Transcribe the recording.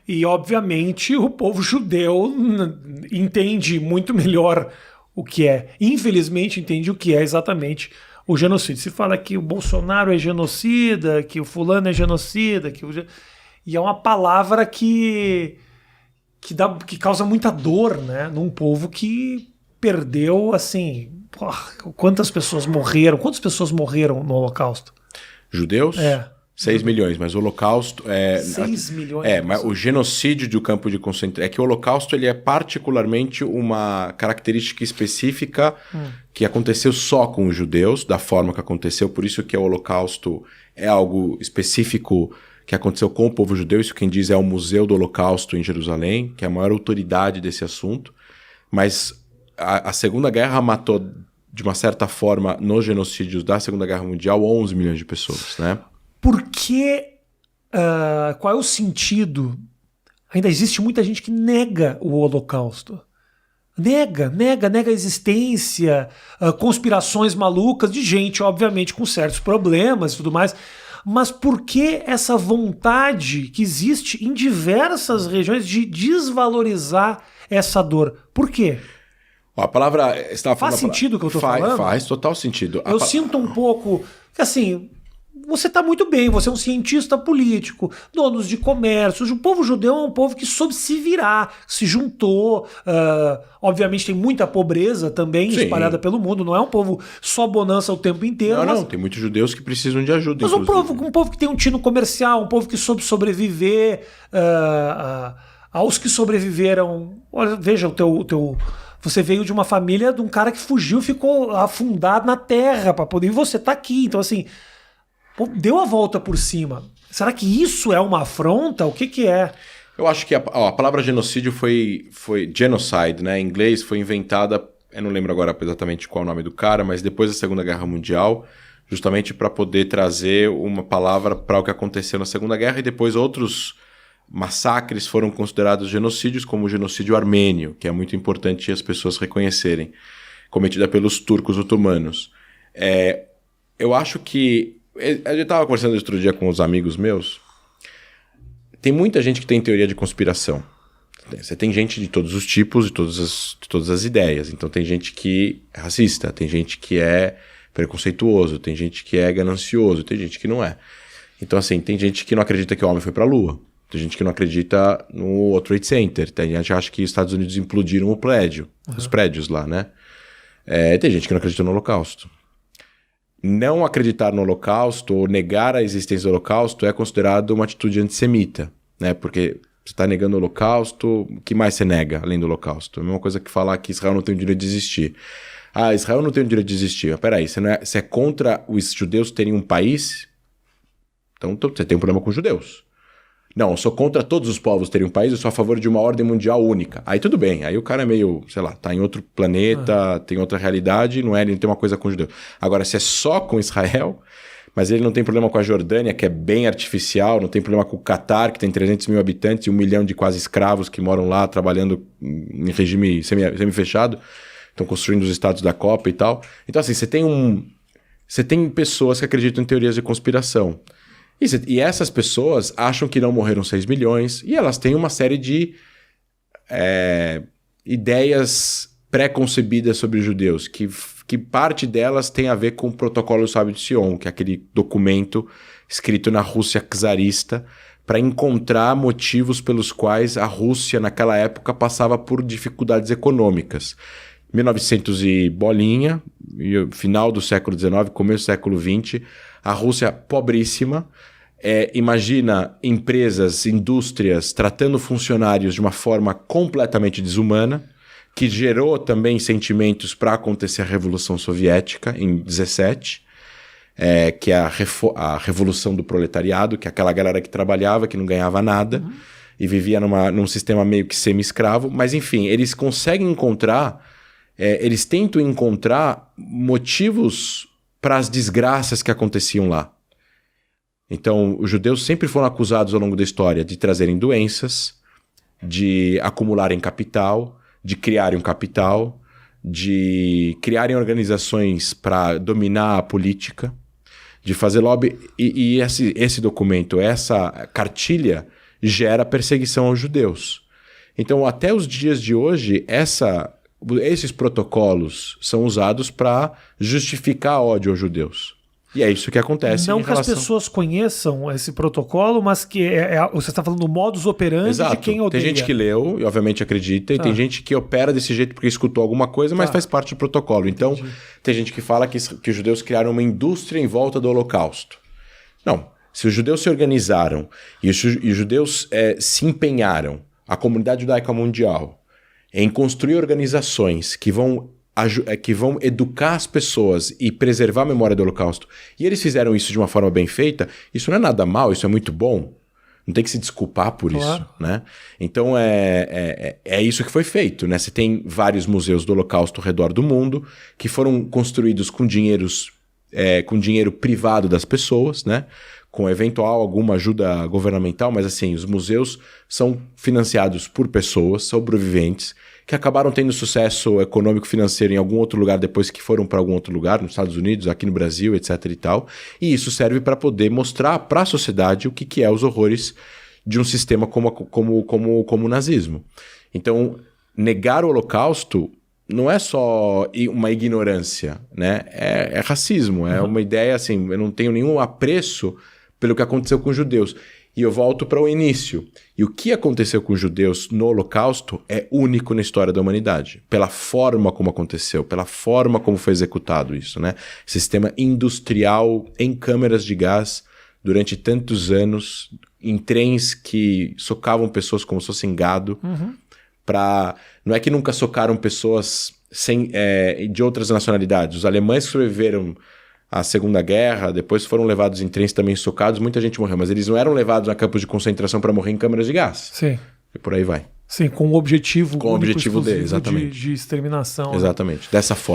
E, obviamente, o povo judeu entende muito melhor o que é. Infelizmente, entende o que é exatamente o genocídio. Se fala que o Bolsonaro é genocida, que o fulano é genocida, e é uma palavra que causa muita dor, né? Num povo que perdeu, assim... Quantas pessoas morreram? Quantas pessoas morreram no Holocausto? Judeus? 6 milhões, mas o Holocausto... 6 milhões. Mas o genocídio do campo de concentração... É que o Holocausto ele é particularmente uma característica específica que aconteceu só com os judeus, da forma que aconteceu. Por isso que o Holocausto é algo específico que aconteceu com o povo judeu. Isso quem diz é o Museu do Holocausto em Jerusalém, que é a maior autoridade desse assunto. Mas a Segunda Guerra matou, de uma certa forma, nos genocídios da Segunda Guerra Mundial, 11 milhões de pessoas, né? Por que... qual é o sentido? Ainda existe muita gente que nega o Holocausto. Nega a existência, conspirações malucas de gente, obviamente, com certos problemas e tudo mais. Mas por que essa vontade que existe em diversas regiões de desvalorizar essa dor? Por quê? A palavra... Faz sentido o que eu estou falando? Faz total sentido. Eu sinto um pouco... que assim... Você está muito bem, você é um cientista político, donos de comércio. O povo judeu é um povo que soube se virar, se juntou. Obviamente tem muita pobreza também espalhada pelo mundo. Não é um povo só bonança o tempo inteiro. Não, tem muitos judeus que precisam de ajuda. Mas um povo que tem um tino comercial, um povo que soube sobreviver. Aos que sobreviveram... Olha, veja, você veio de uma família de um cara que fugiu, ficou afundado na terra para poder... E você tá aqui, então assim... Deu a volta por cima. Será que isso é uma afronta? O que é? Eu acho que a palavra genocídio foi genocide, né? Em inglês foi inventada, eu não lembro agora exatamente qual é o nome do cara, mas depois da Segunda Guerra Mundial, justamente para poder trazer uma palavra para o que aconteceu na Segunda Guerra, e depois outros massacres foram considerados genocídios, como o genocídio armênio, que é muito importante as pessoas reconhecerem, cometida pelos turcos otomanos. Eu acho que... Eu estava conversando outro dia com os amigos meus. Tem muita gente que tem teoria de conspiração. Você tem gente de todos os tipos, de todas as ideias. Então tem gente que é racista, tem gente que é preconceituoso, tem gente que é ganancioso, tem gente que não é. Então assim, tem gente que não acredita que o homem foi para a Lua. Tem gente que não acredita no World Trade Center. Tem gente que acha que os Estados Unidos implodiram o prédio, os prédios lá, né? Tem gente que não acredita no Holocausto. Não acreditar no Holocausto ou negar a existência do Holocausto é considerado uma atitude antissemita, né? Porque você está negando o Holocausto, o que mais você nega além do Holocausto? É a mesma coisa que falar que Israel não tem o direito de existir. Israel não tem o direito de existir. Mas peraí, você é contra os judeus terem um país? Então você tem um problema com os judeus. Não, eu sou contra todos os povos terem um país, eu sou a favor de uma ordem mundial única. Aí tudo bem, aí o cara é meio, sei lá, tá em outro planeta, tem outra realidade, ele não tem uma coisa com os judeus. Agora, se é só com Israel, mas ele não tem problema com a Jordânia, que é bem artificial, não tem problema com o Catar, que tem 300 mil habitantes e 1 milhão de quase escravos que moram lá trabalhando em regime semi-fechado, estão construindo os estados da Copa e tal. Então assim, você tem pessoas que acreditam em teorias de conspiração. E essas pessoas acham que não morreram 6 milhões e elas têm uma série de ideias pré-concebidas sobre os judeus, que parte delas tem a ver com o Protocolo do Sábio de Sion, que é aquele documento escrito na Rússia czarista para encontrar motivos pelos quais a Rússia naquela época passava por dificuldades econômicas. 1900 e bolinha, final do século XIX, começo do século XX, a Rússia pobríssima. Imagina empresas, indústrias tratando funcionários de uma forma completamente desumana, que gerou também sentimentos para acontecer a Revolução Soviética em 17, que é a Revolução do Proletariado, que é aquela galera que trabalhava, que não ganhava nada, e vivia num sistema meio que semi-escravo. Mas enfim, eles conseguem encontrar, eles tentam encontrar motivos para as desgraças que aconteciam lá. Então, os judeus sempre foram acusados ao longo da história de trazerem doenças, de acumularem capital, de criarem um capital, de criarem organizações para dominar a política, de fazer lobby. E esse documento, essa cartilha, gera perseguição aos judeus. Então, até os dias de hoje, esses protocolos são usados para justificar ódio aos judeus. E é isso que acontece. Não que as pessoas conheçam esse protocolo, mas que você está falando do modus operandi. Exato. De quem odeia. Tem gente que leu e obviamente acredita, e tem gente que opera desse jeito porque escutou alguma coisa, mas faz parte do protocolo. Então, tem gente que fala que os judeus criaram uma indústria em volta do Holocausto. Não. Se os judeus se organizaram e os judeus se empenharam, a comunidade judaica mundial, em construir organizações que vão educar as pessoas e preservar a memória do Holocausto, e eles fizeram isso de uma forma bem feita, isso não é nada mal, isso é muito bom. Não tem que se desculpar por isso, né? Então, é isso que foi feito, né? Você tem vários museus do Holocausto ao redor do mundo que foram construídos com dinheiro privado das pessoas, né? Com eventual alguma ajuda governamental, mas assim, os museus são financiados por pessoas, sobreviventes, que acabaram tendo sucesso econômico financeiro em algum outro lugar depois que foram para algum outro lugar, nos Estados Unidos, aqui no Brasil, etc. e tal. E isso serve para poder mostrar para a sociedade o que é os horrores de um sistema como o nazismo. Então, negar o Holocausto não é só uma ignorância, né? É racismo, é uma ideia assim, eu não tenho nenhum apreço pelo que aconteceu com os judeus. E eu volto para o início. E o que aconteceu com os judeus no Holocausto é único na história da humanidade. Pela forma como aconteceu, pela forma como foi executado isso, né? Sistema industrial em câmeras de gás durante tantos anos, em trens que socavam pessoas como se fossem gado. Não é que nunca socaram pessoas de outras nacionalidades. Os alemães que sobreviveram à Segunda Guerra, depois foram levados em trens também socados, muita gente morreu, mas eles não eram levados a campos de concentração para morrer em câmeras de gás. Sim. E por aí vai. Sim, com o objetivo dele, exatamente. De exterminação. Exatamente, dessa forma.